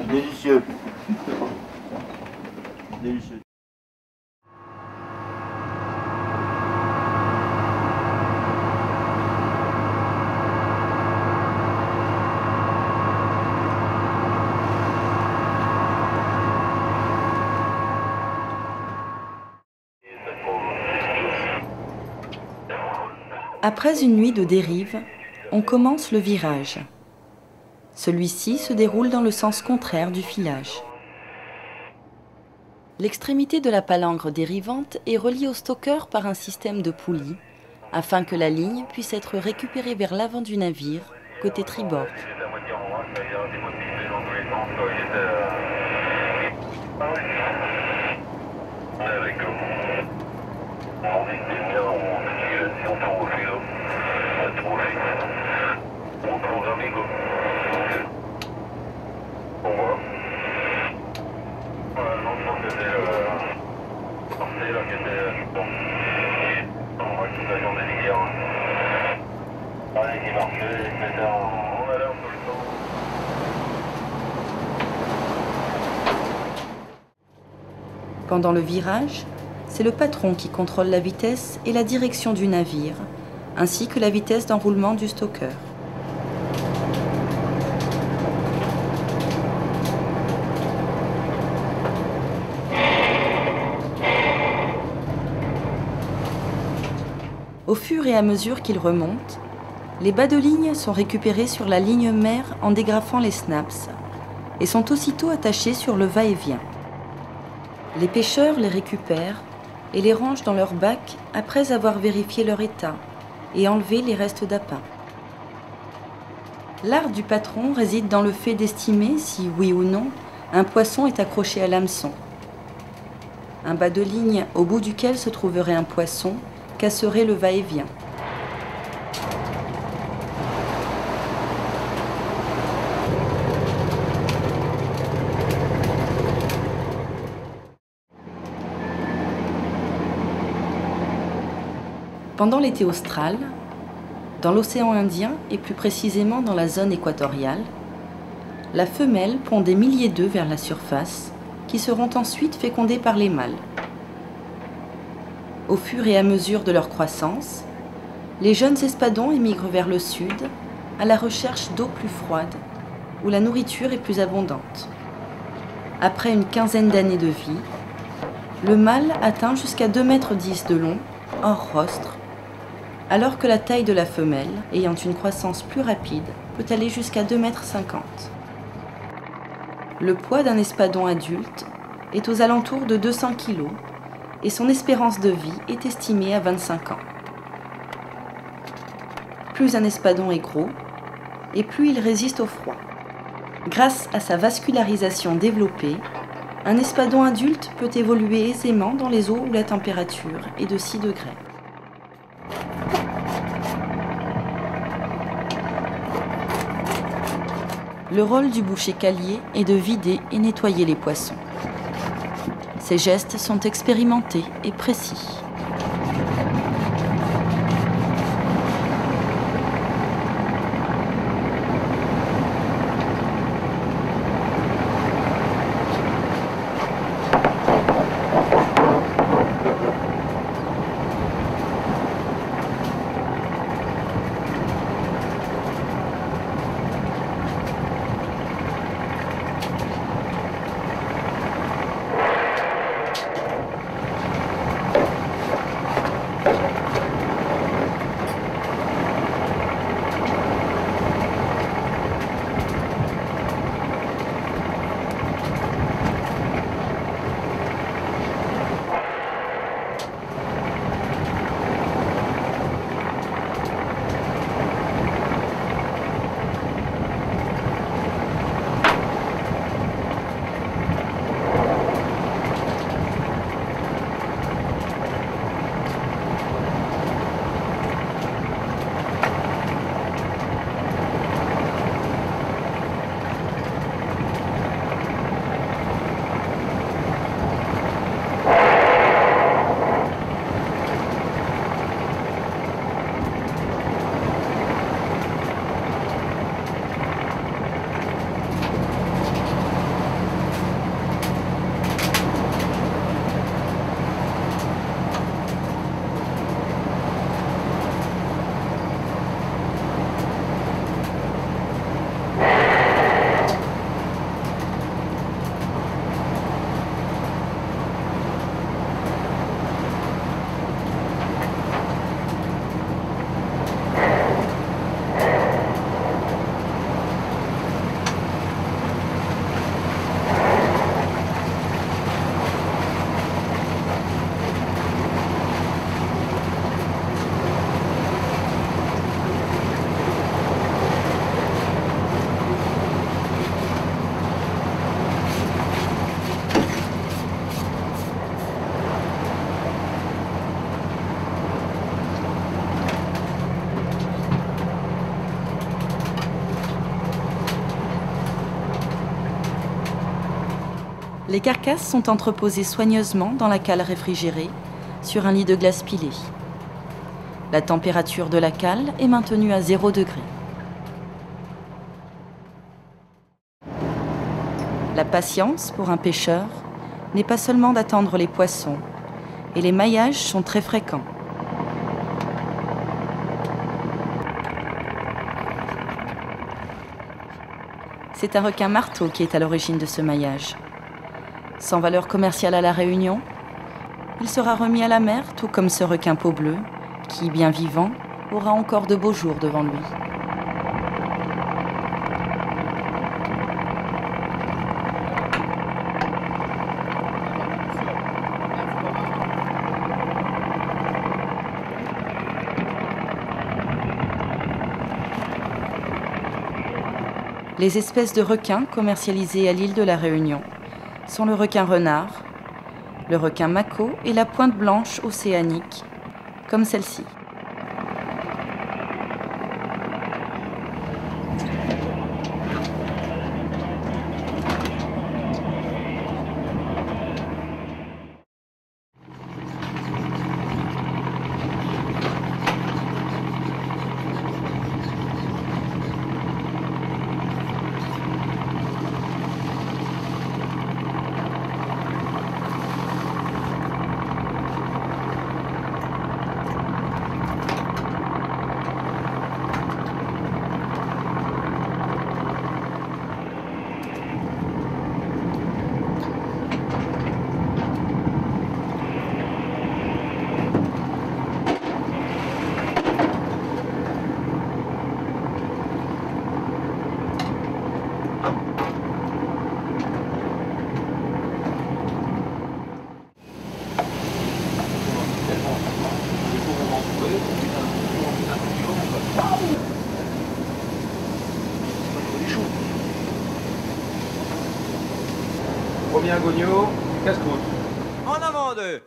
Délicieux. Délicieux. Après une nuit de dérive, on commence le virage. Celui-ci se déroule dans le sens contraire du filage. L'extrémité de la palangre dérivante est reliée au stocker par un système de poulies, afin que la ligne puisse être récupérée vers l'avant du navire, côté tribord. Pendant le virage, c'est le patron qui contrôle la vitesse et la direction du navire, ainsi que la vitesse d'enroulement du stocker. Au fur et à mesure qu'il remonte, les bas de ligne sont récupérés sur la ligne mère en dégrafant les snaps et sont aussitôt attachés sur le va-et-vient. Les pêcheurs les récupèrent et les rangent dans leur bac après avoir vérifié leur état et enlevé les restes d'appât. L'art du patron réside dans le fait d'estimer si, oui ou non, un poisson est accroché à l'hameçon. Un bas de ligne au bout duquel se trouverait un poisson casserait le va-et-vient. Pendant l'été austral, dans l'océan Indien et plus précisément dans la zone équatoriale, la femelle pond des milliers d'œufs vers la surface qui seront ensuite fécondés par les mâles. Au fur et à mesure de leur croissance, les jeunes espadons émigrent vers le sud à la recherche d'eau plus froide où la nourriture est plus abondante. Après une quinzaine d'années de vie, le mâle atteint jusqu'à 2,10 mètres de long, hors rostre, alors que la taille de la femelle, ayant une croissance plus rapide, peut aller jusqu'à 2,50 mètres. Le poids d'un espadon adulte est aux alentours de 200 kg et son espérance de vie est estimée à 25 ans. Plus un espadon est gros, et plus il résiste au froid. Grâce à sa vascularisation développée, un espadon adulte peut évoluer aisément dans les eaux où la température est de 6 degrés. Le rôle du boucher calier est de vider et nettoyer les poissons. Ces gestes sont expérimentés et précis. Les carcasses sont entreposées soigneusement dans la cale réfrigérée, sur un lit de glace pilée. La température de la cale est maintenue à 0 degré. La patience, pour un pêcheur, n'est pas seulement d'attendre les poissons, et les maillages sont très fréquents. C'est un requin marteau qui est à l'origine de ce maillage. Sans valeur commerciale à La Réunion, il sera remis à la mer, tout comme ce requin peau bleue, qui, bien vivant, aura encore de beaux jours devant lui. Les espèces de requins commercialisées à l'île de La Réunion sont le requin renard, le requin mako et la pointe blanche océanique, comme celle-ci. Premier Gogno, casse-croûte. En avant deux.